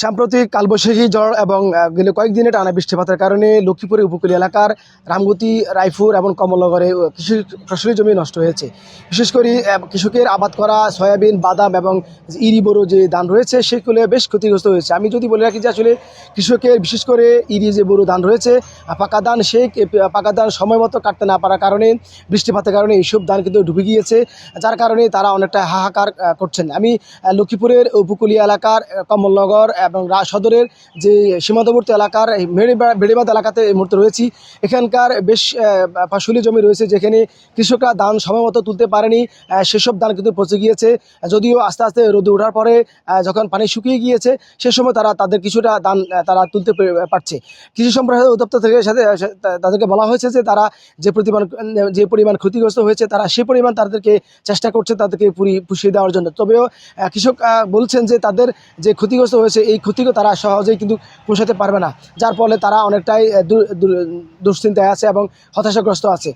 সাম্প্রতিক কালবৈশাখী ঝড় এবং কয়েকদিনের টানা বৃষ্টিপাতের কারণে লক্ষ্মীপুরের উপকূলীয় এলাকার রামগতি, রায়পুর এবং কমলনগরে কৃষি ফসলি জমি নষ্ট হয়েছে। বিশেষ করে কৃষকের আবাদ করা সয়াবিন, বাদাম এবং ইরি বোরো যে ধান রয়েছে সেগুলো বেশ ক্ষতিগ্রস্ত হয়েছে। আমি যদি বলে রাখি যে আসলে কৃষকের বিশেষ করে ইরি যে বোরো ধান রয়েছে, পাকা ধান, সেই পাকা ধান সময় মতো কাটতে না পারার কারণে, বৃষ্টিপাতের কারণে এইসব ধান কিন্তু ডুবে গিয়েছে, যার কারণে তারা অনেকটা হাহাকার করছেন। আমি লক্ষ্মীপুরের উপকূলীয় এলাকার কমলনগর এবং সদরের যে সীমান্তবর্তী এলাকার বেড়িবাঁধ এলাকাতে এই মুহূর্তে রয়েছি। এখানকার বেশ ফসলি জমি রয়েছে যেখানে কৃষকরা ধান সময় মতো তুলতে পারেনি, সেসব ধান কিন্তু পচে গিয়েছে। যদিও আস্তে আস্তে রোদে ওঠার পরে যখন পানি শুকিয়ে গিয়েছে সে সময় তাদের কিছুটা ধান তারা তুলতে পারছে। কৃষি সম্প্রসারণ অধিদপ্তর থেকে তাদেরকে বলা হয়েছে যে তারা যে পরিমাণ ক্ষতিগ্রস্ত হয়েছে তারা সে পরিমাণ তাদেরকে চেষ্টা করছে তাদেরকে পুষিয়ে দেওয়ার জন্য। তবেও কৃষক বলছেন যে তাদের যে ক্ষতিগ্রস্ত হয়েছে এই ক্ষতিকে তারা সহজেই কিন্তু পোষাতে পারবে না, যার ফলে তারা অনেকটাই দুশ্চিন্তায় আছে এবং হতাশাগ্রস্ত আছে।